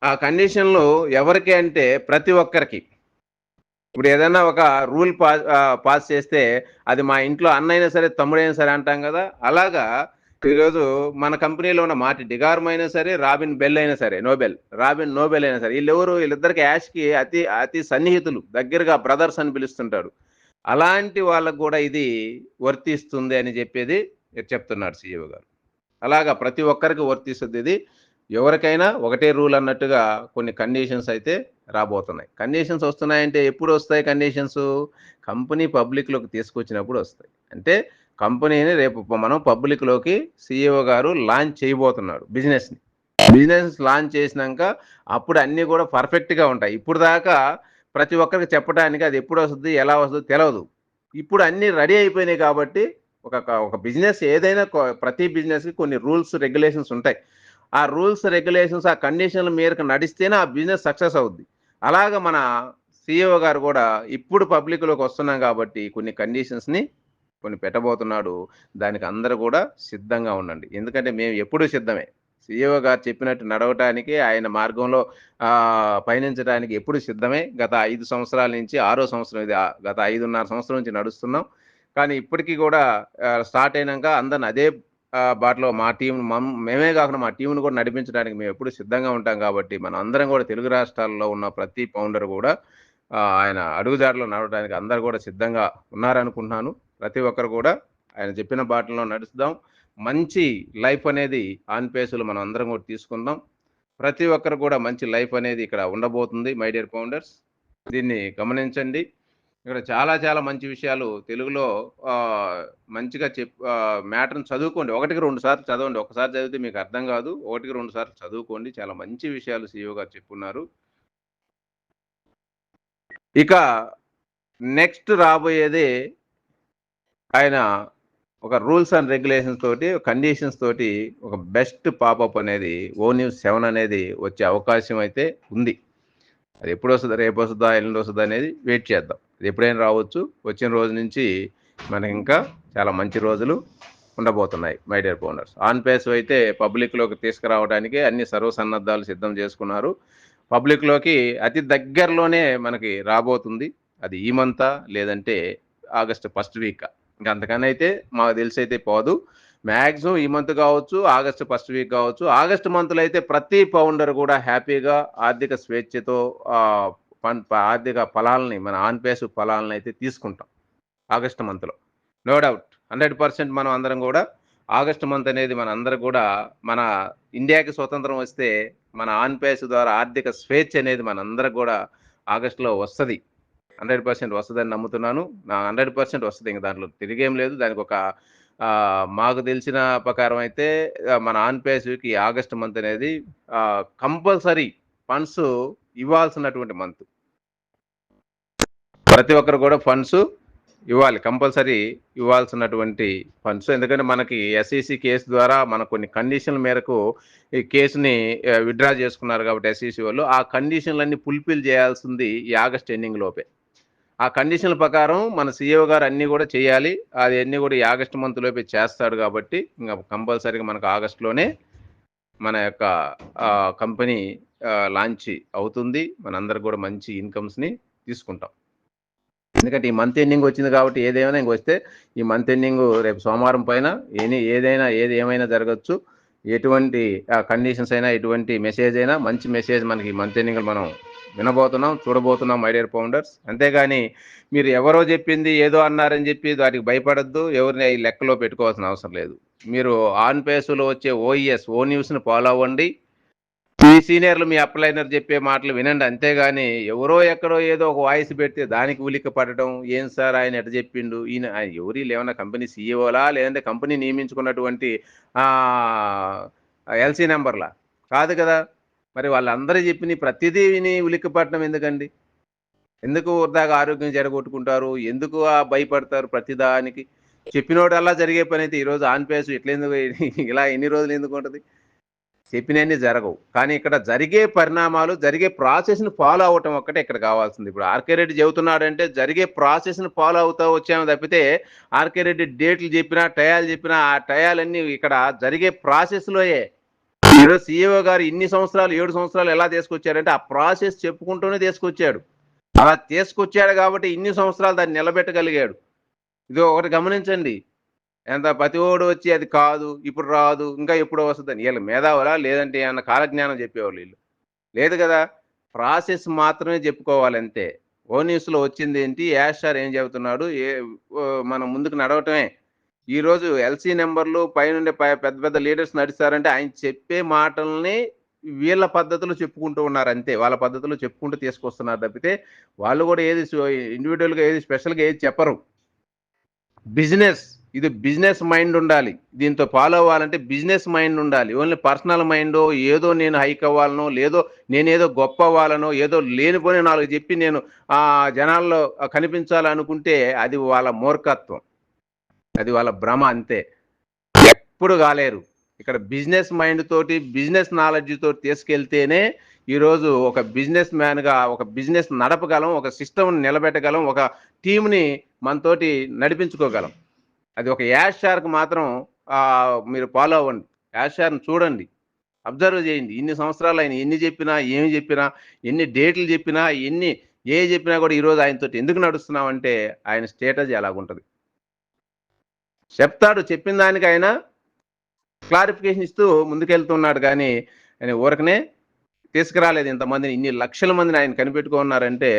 ఆ కండిషన్‌లు ఎవరికి అంటే ప్రతి ఒక్కరికి. ఇప్పుడు ఏదైనా ఒక రూల్ పాస్ చేస్తే అది మా ఇంట్లో అన్నయినా సరే, తమ్ముడైనా సరే అంటాం గదా! అలాగా ఈరోజు మన కంపెనీలో ఉన్న మార్టిన్ డిగార్మ్ అయినా సరే, రాబిన్ బెల్ అయినా సరే, రాబిన్ నోబెల్ అయినా సరే వీళ్ళిద్దరికి యాష్‌కి అతి అతి సన్నిహితులు. దగ్గరగా బ్రదర్స్ అని పిలుస్తుంటాడు. అలాంటి వాళ్ళకి గూడా ఇది వర్తిస్తుంది అని జెప్పేది చెప్తున్నాడు సీఈఓ గారు. అలాగా ప్రతి ఒక్కరికి వర్తిస్తదిది. ఎవరికైనా ఒకటే రూల్ అన్నట్టుగా కొన్ని కండిషన్స్ అయితే రాబోతున్నాయి. కండిషన్స్ వస్తున్నాయంటే ఎప్పుడొస్తాయి కండిషన్సు? కంపెనీ పబ్లిక్‌లోకి తీసుకొచ్చినప్పుడు వస్తాయి. అంటే కంపెనీని రేపు మనం పబ్లిక్‌లోకి సీఈఓ గారు లాంచ్ చేయబోతున్నాడు బిజినెస్‌ని. బిజినెస్ లాంచ్ చేసినంక అప్పుడు అన్నీ గూడా పర్ఫెక్ట్‌గా ఉంటాయి. ఇప్పుడు దాకా ప్రతి ఒక్కరికి చెప్పడానికి అది ఎప్పుడొస్తది, ఎలా వస్తదో తెలవదు. ఇప్పుడు అన్నీ రెడీ అయిపోయినాయి కాబట్టి ఒక బిజినెస్ ఏదైనా ప్రతి బిజినెస్‌కి కొన్ని రూల్స్, రెగ్యులేషన్స్ ఉంటాయి. ఆ రూల్స్, రెగ్యులేషన్స్, ఆ కండిషన్‌ల మేరకు నడిస్తేనే ఆ బిజినెస్ సక్సెస్ అవుద్ది. అలాగా మన సీఈఓ గారు గూడా ఇప్పుడు పబ్లిక్‌లోకి వస్తున్నాం కాబట్టి కొన్ని కండిషన్స్‌ని కొన్ని పెట్టబోతున్నాడు. దానికి అందరూ గూడా సిద్ధంగా ఉండండి. ఎందుకంటే మేము ఎప్పుడూ సిద్ధమే. సీఈఓ గారు చెప్పినట్టు నడవటానికి, ఆయన మార్గంలో పయనించడానికి ఎప్పుడు సిద్ధమే. గత 5 సంవత్సరాల నుంచి ఆరో సంవత్సరం ఇది. గత 5.5 సంవత్సరం నుంచి నడుస్తున్నాం. కానీ ఇప్పటికి గూడా స్టార్ట్ అయినంక అందరిని అదే బాటలో మా టీమ్ మేమే గాకుండా మా టీమ్‌ని గూడా నడిపించడానికి మేమెప్పుడు సిద్ధంగా ఉంటాం గాబట్టి, మనం అందరం గూడా తెలుగు రాష్ట్రాల్లో ఉన్న ప్రతి పౌండర్ గూడా ఆయన అడుగుజాడలో నడవడానికి అందరూ గూడా సిద్ధంగా ఉన్నారనుకుంటున్నాను. ప్రతి ఒక్కరు గూడా ఆయన చెప్పిన బాటలో నడుస్తాం. మంచి లైఫ్ అనేది ఆన్ పేస్‌లో మనం అందరం గూడా తీసుకుందాం. ప్రతి ఒక్కరు గూడా మంచి లైఫ్ అనేది ఇక్కడ ఉండబోతుంది మై డియర్ ఫౌండర్స్. దీన్ని గమనించండి. ఇక్కడ చాలా చాలా మంచి విషయాలు తెలుగులో మంచిగా మ్యాటర్‌ని చదువుకోండి. ఒకటికి 2 సార్లు చదవండి. ఒకసారి చదివితే మీకు అర్థం గాదు. ఒకటికి 2 సార్లు చదువుకోండి. చాలా మంచి విషయాలు సీఈఓ గారు చెప్పున్నారు. ఇక నెక్స్ట్ రాబోయేది ఆయన ఒక రూల్స్ అండ్ రెగ్యులేషన్స్ తోటి, కండిషన్స్ తోటి ఒక బెస్ట్ పాపప్ అనేది ఓ న్యూస్ 7 అనేది వచ్చే అవకాశం అయితే ఉంది. అది ఎప్పుడొస్తదా? రేపొస్తదా? ఎల్లుండొస్తదా? అనేది వెయిట్ చేద్దాం. అది ఎప్పుడైనా రావచ్చు. వచ్చిన రోజు నుంచి మనకింకా చాలా మంచి రోజులు ఉండబోతున్నాయి మై డియర్ ఫౌండర్స్. ఆన్ పేస్ అయితే పబ్లిక్‌లోకి తీసుకురావడానికి అన్ని సర్వసన్నద్ధాలు సిద్ధం చేసుకున్నారు. పబ్లిక్‌లోకి అతి దగ్గరలోనే మనకి రాబోతుంది. అది ఈ మంతా? లేదంటే ఆగస్ట్ ఫస్ట్ వీకా? ఇంక అంతకనైతే మాకు తెలిసైతే పోదు. మాక్సిమం ఈ మంత్ కావచ్చు, ఆగస్ట్ ఫస్ట్ వీక్ కావచ్చు. ఆగస్ట్ మంత్‌లో అయితే ప్రతి పౌండర్ గూడా హ్యాపీగా ఆర్థిక స్వేచ్ఛతో ఆహ్, ఆర్థిక ఫలాల్ని మన ఆన్ పేస్ ఫలాలనైతే తీసుకుంటాం. ఆగస్ట్ మంత్‌లో. No doubt. 100% మనం అందరం గూడా ఆగస్ట్ మంత్ అనేది మనందరికి గూడా మన ఇండియాకి స్వతంత్రం వస్తే మన ఆన్ పేస్ ద్వారా ఆర్థిక స్వేచ్ఛ అనేది మనందరికి గూడా ఆగస్ట్‌లో వస్తది. 100% వస్తదని నమ్ముతున్నాను. 100% వస్తది. ఇంక దాంట్లో తిరిగేం లేదు. దానికొక మాకు తెలిసిన ప్రకారం అయితే మన ఆన్ పేస్‌కి ఆగస్ట్ మంత్ అనేది కంపల్సరీ ఫండ్స్ ఇవ్వాల్సినటువంటి మంత్. ప్రతి ఒక్కరు కూడా ఫండ్స్ ఇవ్వాలి. కంపల్సరీ ఇవ్వాల్సినటువంటి ఫండ్స్. ఎందుకంటే మనకి ఎస్‌ఈసీ కేస్ ద్వారా మన కొన్ని కండిషన్‌ల మేరకు ఈ కేస్‌ని విత్‌డ్రా చేసుకున్నారు కాబట్టి ఎస్‌ఈసీ వాళ్ళు. ఆ కండిషన్‌లన్నీ ఫుల్‌ఫిల్ చేయాల్సింది ఈ ఆగస్ట్ ఎండింగ్ లోపే. ఆ కండిషన్‌ల ప్రకారం మన సీఈఓ గారు అన్నీ గూడా చేయాలి. అయన్నీ గూడా ఈ ఆగస్ట్ మంత్ లోపే చేస్తాడు గాబట్టి, ఇంగ కంపల్సరీగా మనకు ఆగస్ట్‌లోనే మన యొక్క కంపెనీ లాంచ్ అవుతుంది. మనందరికి గూడా మంచి ఇన్‌కమ్స్‌ని తీసుకుంటాం. ఎందుకంటే ఈ మంత్ ఎండింగ్ వచ్చింది కాబట్టి ఏదేమైనా ఇంకొస్తే ఈ మంత్ ఎండింగ్ రేపు సోమవారం పైన ఏది ఏమైనా జరగొచ్చు. ఎటువంటి కండిషన్స్ అయినా, ఎటువంటి మెసేజ్ అయినా మంచి మెసేజ్ మనకి ఈ మంత్ ఎండింగ్‌లో మనం వినబోతున్నాం, చూడబోతున్నాం మై డియర్ ఫౌండర్స్. అంతేగాని మీరు ఎవరో చెప్పింది ఏదో అన్నారని చెప్పి వాటికి భయపడొద్దు. ఎవరిని లెక్కలో పెట్టుకోవాల్సిన అవసరం లేదు. మీరు ఆన్ పేస్‌లో వచ్చే ఓ న్యూస్‌ని ఫాలో అవ్వండి. మీ సీనియర్‌లు, మీ అప్‌లైనర్ చెప్పే మాటలు వినండి. అంతేగాని ఎవరో ఎక్కడో ఏదో ఒక వాయిస్ పెడితే దానికి ఉలిక్కి పడటం. ఏం సార్ ఆయన ఎట్ట చెప్పిండు? ఆయన ఎవరు ఈళ్ళేమన్నా కంపెనీ సీఈఓలా? లేదంటే కంపెనీ నియమించుకున్నటువంటి ఆహ్, ఎల్‌సీ నంబర్‌లా? కాదు కదా! మరి వాళ్ళందరూ చెప్పినయి ప్రతిదీ విని ఉలిక్కి పడటం ఎందుకండి? ఎందుకు వృధాగా ఆరోగ్యం చెడగొట్టుకుంటారు? ఎందుకు భయపడతారు ప్రతిదానికి? చెప్పినోడల్లా జరిగే పనైతే ఈరోజు ఆన్ పేస్ ఇట్లెందుకు ఇలా ఎన్ని రోజులు ఎందుకుంటది? చెప్పినయన్నీ జరగవు. కానీ ఇక్కడ జరిగే పరిణామాలు, జరిగే ప్రాసెస్‌ని ఫాలో అవ్వటం ఒక్కటే ఇక్కడ కావాల్సింది. ఇప్పుడు 'ఆర్‌కే రెడ్డి' చెబుతున్నాడంటే జరిగే ప్రాసెస్‌ని ఫాలో అవుతా వచ్చామే తప్పితే, 'ఆర్‌కే రెడ్డి' డేట్లు చెప్పినా, టయాలు చెప్పినా, ఆ టయాలన్నీ ఇక్కడ జరిగే ప్రాసెస్‌లోయే. ఈరోజు సీఈఓ గారు ఇన్ని సంవత్సరాలు 7 సంవత్సరాలు ఎలా తీసుకొచ్చారంటే ఆ ప్రాసెస్ చెప్పుకుంటూనే తీసుకొచ్చాడు. అలా తీసుకొచ్చాడు కాబట్టి ఇన్ని సంవత్సరాలు దాన్ని నిలబెట్టగలిగాడు. ఇది ఒకటి గమనించండి. ఎంత ప్రతివోడు వచ్చి అది కాదు, ఇప్పుడు రాదు, ఇంకా ఎప్పుడో వస్తదని. ఈళ్ళు మేధావులా? లేదంటే ఏమన్నా కాలజ్ఞానం చెప్పేవాళ్ళా ఈళ్ళు? లేదు గదా! ప్రాసెస్ మాత్రమే చెప్పుకోవాలంతే. ఓ న్యూస్‌లో వచ్చిందేంటి? యాష్ సార్ ఏం చెబుతున్నాడు? మనం ముందుకు నడవటమే. ఈరోజు ఎల్సీ నంబర్‌లు పైనుండే పెద్ద పెద్ద లీడర్స్ నడుస్తారంటే ఆయన చెప్పే మాటల్ని వీళ్ళ పద్ధతిలో చెప్పుకుంటూ ఉన్నారంతే. వాళ్ళ పద్ధతిలో చెప్పుకుంటూ తీసుకొస్తున్నారు తప్పితే, వాళ్ళు గూడా ఏది ఇండివిడ్యువల్‌గా ఏది స్పెషల్‌గా ఏది చెప్పరు. బిజినెస్. ఇది బిజినెస్ మైండ్ ఉండాలి. దీంతో ఫాలో అవ్వాలంటే బిజినెస్ మైండ్ ఉండాలి. ఓన్లీ పర్సనల్ మైండో, ఏదో నేను హైక్ అవ్వాలనో, లేదో నేనేదో గొప్ప అవ్వాలనో, ఏదో లేనిపోని 4 చెప్పి నేను జనాల్లో కనిపించాలనుకుంటే అది వాళ్ళ మూర్ఖత్వం. అది వాళ్ళ భ్రమ అంతే. ఎప్పుడు గాలేరు. ఇక్కడ బిజినెస్ మైండ్ తోటి, బిజినెస్ నాలెడ్జ్ తోటి తీసుకెళ్తేనే ఈరోజు ఒక బిజినెస్ మ్యాన్‌గా ఒక బిజినెస్ నడపగలం. ఒక సిస్టమ్‌ని నిలబెట్టగలం. ఒక టీమ్‌ని మనతోటి నడిపించుకోగలం. అది ఒక యాష్ షార్క్ మాత్రం మీరు ఫాలో అవ్వండి. యాష్ షార్క్‌ని చూడండి. అబ్జర్వ్ చేయండి. ఇన్ని సంవత్సరాలు ఆయన ఎన్ని చెప్పినా, ఏమి చెప్పినా, ఎన్ని డేట్లు చెప్పినా, ఏవి చెప్పినా కూడా ఈరోజు ఆయనతోటి ఎందుకు నడుస్తున్నామంటే ఆయన స్ట్రాటజీ అలాగుంటది. చెప్తాడు. చెప్పిన దానికి ఆయన క్లారిఫికేషన్ ఇస్తూ ముందుకెళ్తున్నాడు గానీ, ఆయన ఊరకనే తీసుకురాలేదు ఇంతమందిని. ఇన్ని లక్షల మందిని ఆయన కనిపెట్టుకున్నారంటే,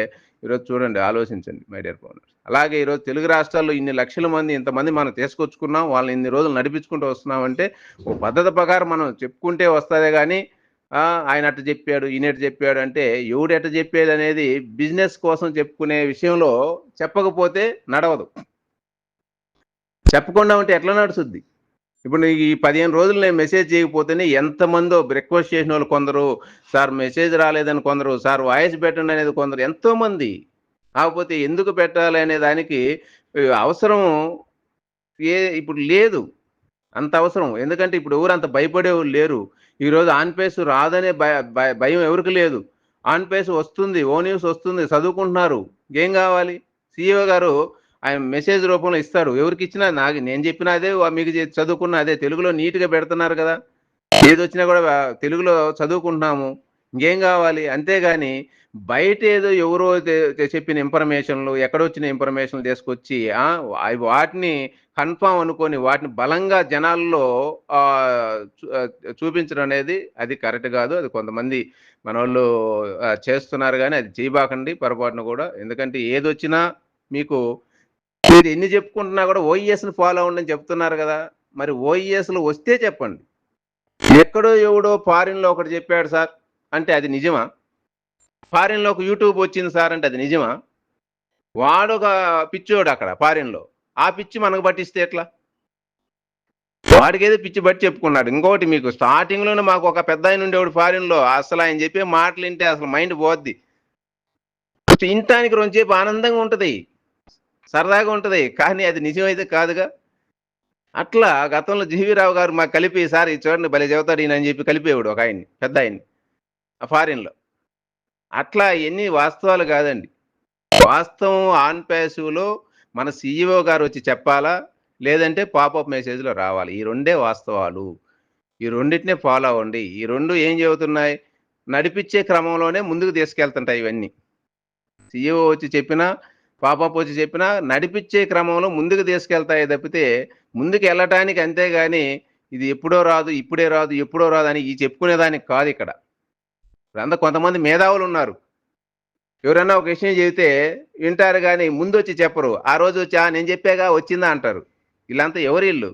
ఈరోజు చూడండి, ఆలోచించండి మై డియర్ ఫౌండర్స్. అలాగే ఈరోజు తెలుగు రాష్ట్రాల్లో ఇన్ని లక్షల మంది, ఇంతమంది మనం తీసుకొచ్చుకున్నాం. వాళ్ళని ఇన్ని రోజులు నడిపించుకుంటూ వస్తున్నామంటే, ఓ పద్ధతి ప్రకారం మనం చెప్పుకుంటే వస్తదే గానీ, ఆయన అట్ట చెప్పాడు, ఈయన ఇట్ట చెప్పాడు అంటే, ఎవడు ఎట్ట చెప్పేదనేది బిజినెస్ కోసం చెప్పుకునే విషయంలో చెప్పకపోతే నడవదు. చెప్పకుండా ఉంటే ఎట్లా నడుస్తుంది? ఇప్పుడు నీకు ఈ 15 రోజులు నేను మెసేజ్ చేయకపోతేనే ఎంతమందో రిక్వెస్ట్ చేసినోళ్ళు కొందరు, సార్ మెసేజ్ రాలేదని కొందరు, సార్ వాయిస్ పెట్టండి అనేది కొందరు, ఎంతోమంది. కాకపోతే ఎందుకు పెట్టాలి అనే దానికి అవసరం ఇప్పుడు లేదు. అంత అవసరం. ఎందుకంటే ఇప్పుడు ఎవరు అంత భయపడేవాళ్ళు లేరు. ఈరోజు ఆన్ పేస్ రాదనే భయం ఎవరికి లేదు. ఆన్ పేస్ వస్తుంది. ఓ న్యూస్ వస్తుంది. చదువుకుంటున్నారు. ఏం కావాలి? సీఈఓ గారు ఆయన మెసేజ్ రూపంలో ఇస్తాడు. ఎవరికిచ్చినా నేను చెప్పిన అదే, మీకు చదువుకున్న అదే. తెలుగులో నీట్‌గా పెడుతున్నారు కదా! ఏదొచ్చినా కూడా తెలుగులో చదువుకుంటున్నాము. ఇంకేం కావాలి? అంతేగాని బయటేదో ఎవరో చెప్పిన ఇన్ఫర్మేషన్‌లు, ఎక్కడొచ్చిన ఇన్ఫర్మేషన్‌లు తీసుకొచ్చి వాటిని కన్ఫర్మ్ అనుకోని వాటిని బలంగా జనాల్లో చూపించడం అనేది అది కరెక్ట్ కాదు. అది కొంతమంది మనోళ్ళు చేస్తున్నారు గానీ అది చేయబాకండి పొరపాటున కూడా. ఎందుకంటే ఏదొచ్చినా మీకు మీరు ఎన్ని చెప్పుకుంటున్నా కూడా ఓఈఎస్‌ని ఫాలో అవ్వండి అని చెప్తున్నారు కదా! మరి ఓఈఎస్‌లు వస్తే చెప్పండి. ఎక్కడో ఎవడో ఫారిన్‌లో ఒకడు చెప్పాడు సార్ అంటే అది నిజమా? ఫారిన్‌లో ఒక యూట్యూబ్ వచ్చింది సార్ అంటే అది నిజమా? వాడొక పిచ్చోడు అక్కడ ఫారిన్‌లో. ఆ పిచ్చి మనకు పట్టిస్తే ఎట్లా? వాడికేదో పిచ్చి బట్టి చెప్పుకున్నాడు. ఇంకోటి మీకు స్టార్టింగ్‌లోనే మాకు ఒక పెద్దాయన ఉండేవాడు ఫారిన్‌లో. అసలు ఆయన చెప్పే మాటలు ఇంటే అసలు మైండ్ పోద్ది. ఇంటానికి రొంచేపు ఆనందంగా ఉంటది. సరదాగా ఉంటది. కానీ అది నిజమైతే కాదుగా. అట్లా గతంలో జీవీరావు గారు మాకు కలిపి, సార్ ఇది చూడండి భలే చెబుతాడు ఈయన అని చెప్పి కలిపేవాడు ఒకాయన్ని. పెద్దాయన్ని. ఫారిన్‌లో. అట్లా ఇయన్నీ వాస్తవాలు కాదండి. వాస్తవం ఆన్ ప్యాసివ్‌లో మన సీఈఓ గారొచ్చి చెప్పాలా? లేదంటే పాపప్ మెసేజ్‌లో రావాలి. ఈ రెండే వాస్తవాలు. ఈ రెండిటినే ఫాలో అవ్వండి. ఈ 2 ఏం చెబుతున్నాయి? నడిపిచ్చే క్రమంలోనే ముందుకు తీసుకెళ్తుంటాయి ఇవన్నీ. సీఈఓ వచ్చి చెప్పినా, పాపప్ వచ్చి చెప్పినా నడిపిచ్చే క్రమంలో ముందుకు తీసుకెళ్తాయే తప్పితే, ముందుకెళ్ళటానికి అంతేగాని ఇది ఎప్పుడో రాదు, ఇప్పుడే రాదు, ఎప్పుడో రాదు అని చెప్పుకునేదానికి కాదిక్కడ. ఇప్పుడంతా కొంతమంది మేధావులున్నారు. ఎవరన్నా ఒక విషయం చెబితే వింటారు గానీ ముందొచ్చి చెప్పరు. ఆ రోజొచ్చి నేను చెప్పాగా వచ్చిందా అంటారు. ఈళ్ళంతా ఎవరీళ్ళు?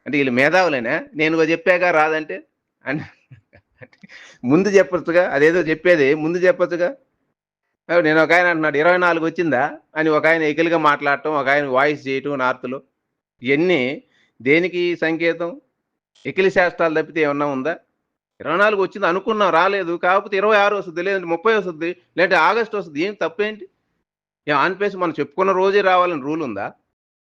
అంటే ఈళ్ళు మేధావులేనా? నేను చెప్పాగా రాదంటే? అంటే ముందు చెప్పొచ్చుగా. అదేదో చెప్పేది ముందు చెప్పొచ్చుగా. నేను ఒకాయన అంటున్నాడు 24 వచ్చిందా? అని ఒకాయన ఎకిలిగా మాట్లాడటం, ఒకాయన వాయిస్ చేయటం నార్త్‌లో. ఇయన్నీ దేనికి సంకేతం? ఎకిలి శాస్త్రాలు తప్పితే ఏమన్నా ఉందా? 24 వచ్చింది అనుకున్నాం రాలేదు. కాకపోతే 26 వస్తది. లేదంటే 30 వస్తది. లేదంటే ఆగస్ట్ వస్తది. ఏం తప్పేంటి? ఆన్ పేస్ మనం చెప్పుకున్న రోజే రావాలని రూల్ ఉందా?